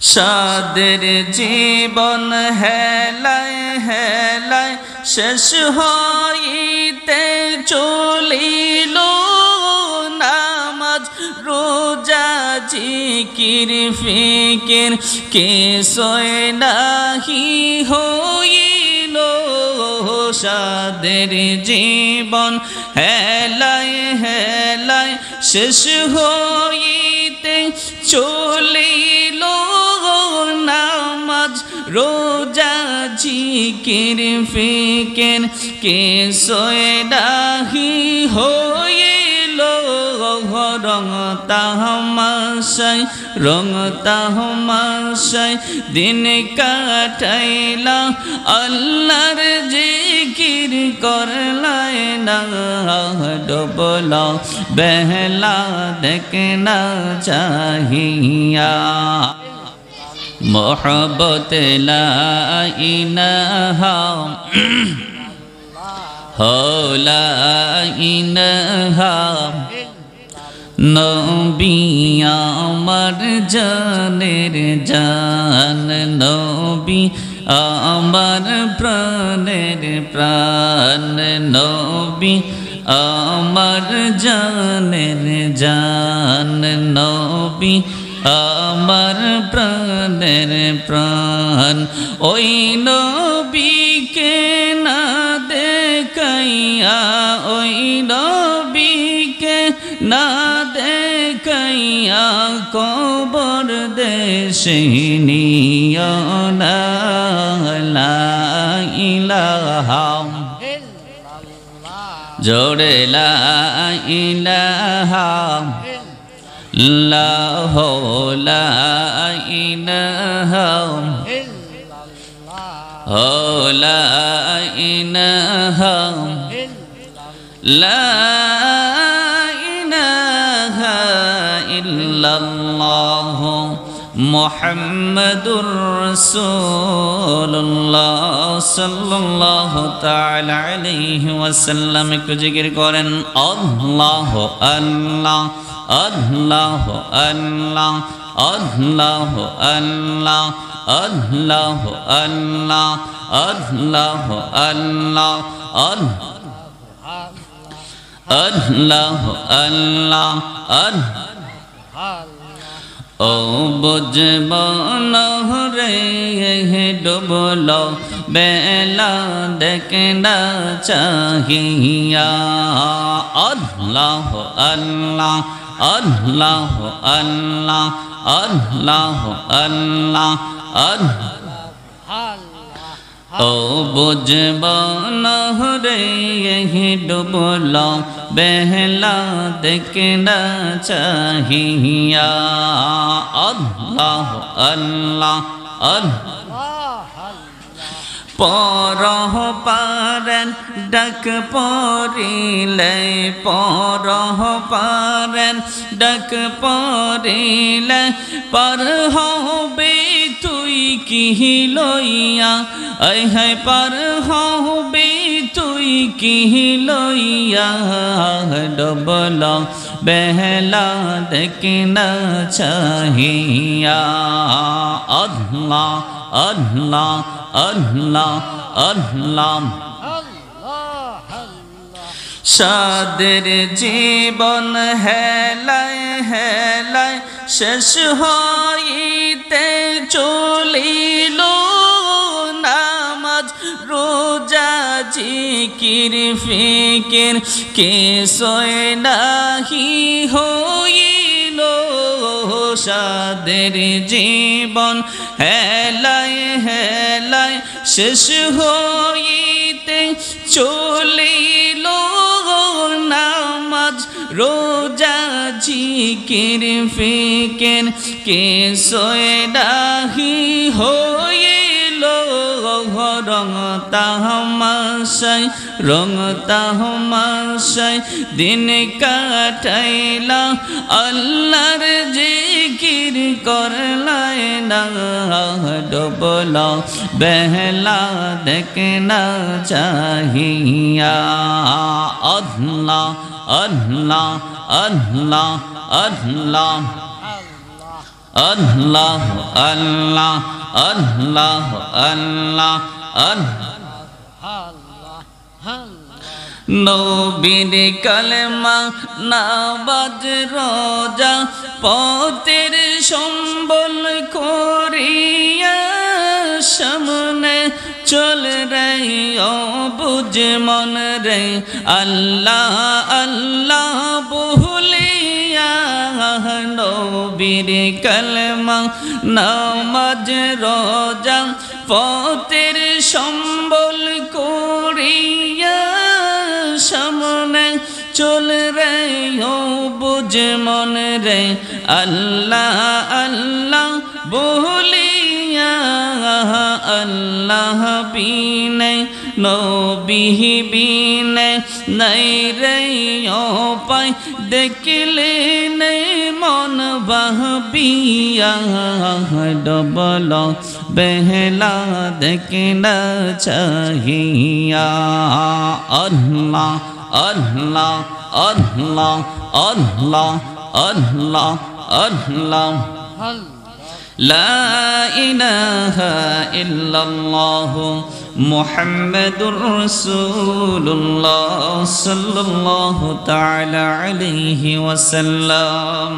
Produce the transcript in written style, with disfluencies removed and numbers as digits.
সাদের জীবন হেলায় হেলায় শেষ হইতে চলিল, নামাজ রোজা জিকির ফিকির কিছুই নাহি হইল। সাদের জীবন হেলায় হেলায় শেষ হইতে চলিল, নামাজ রোজা জিকির ফিকির কিছুই নাহি হইল। রং তামাশায় রং তামাশায় দিন কাটাইলা, আল্লাহর জিকির করলাই না। ডুবলা বেহলা দেখনা চাহিয়া, মোহব্বত লা ইলাহা লা ইলাহা। নবী আমার জানের জান, নবী আমার প্রাণের প্রাণ, নবী আমার জানের জান, নবী আমার প্রাণের প্রাণ। ওই নবীকে না দেখাইয়া, ওই নবীকে না দেখাইয়া কবর দেশে নিও না। লা ইলাহা জোড়ে লা ইলাহা ইল্লাল্লাহ, লা ইলাহা লা ইলাহা লা ইলাহা ইল্লাল্লাহ মুহাম্মাদুর রাসূলুল্লাহ সাল্লাল্লাহু তাআলা আলাইহি ওয়াসাল্লাম। একটু জিকির করেন আল্লাহ আল্লাহ আল্লাহ আল্লাহ আল্লাহ আল্লাহ আল্লাহ আল্লাহ আল্লাহ আল্লাহ আল্লাহ আল্লাহ আল্লাহ। ও বুঝব নহরে ডুবল বেলা দেখনা চাহিয়া, আল্লাহ আল্লাহ আল্লাহ আল্লাহ আল্লাহ আল্লাহ আল্লাহ। ও বুঝব নহরে ডুবল বেহলা দেখনা চাহিয়া, আল্লাহ আল্লাহ আল্লাহ। পরহ পারেন ডাক পড়িলে, পরহ পারেন ডাক পড়িলে, পার হবে তুই কি লইয়া, আই হায় পার হবে তুই কি লইয়া। ডুবল বেহলা দেখনা চাহিয়া, আল্লাহ আল্লাহ আল্লাহ আল্লাহ। সাদের জীবন হেলায় হেলায় শেষ হইতে চলিল, নামাজ রোজা জিকির ফিকির কিছুই নাহি হইল। সাদের জীবন হেলায় হেলায় শেষ হইতে চলিল, নামাজ রোজা জিকির ফিকির কিছুই নাহি হইল। রং তামাশায় রং তামাশায় দিন কাটাইলা, আল্লাহর জিকির করলাই না। ডুবলা বেহলা দেখনা চাহিয়া, আল্লাহ আল্লাহ আল্লাহ আল্লাহ আল্লাহ আল্লাহ আল্লাহ আল্লাহ নবীর কালেমা নামাজ রোজা পথের সম্বল করিয়া সামনে চল রে ও বুঝ মন রে আল্লাহ আল্লাহ বলিয়া নবীর কালেমা নামাজ রোজা পথের সম্বল করিয়া সামনে চল রে ও বুঝ মন রে আল্লাহ আল্লাহ বলিয়া আল্লাহ বিনে নবী বিনে নাই রে ও পাই দেখলে নেই মন বাহবিয়া ডবল বেহলা দেখনা চাহিয়া আল্লাহ আল্লাহ আল্লাহ আল্লাহ আল্লাহ আল্লাহ লা ইলাহা ইল্লাল্লাহ মুহাম্মাদুর রাসূলুল্লাহ সাল্লাল্লাহু তাআলা আলাইহি ওয়াসাল্লাম।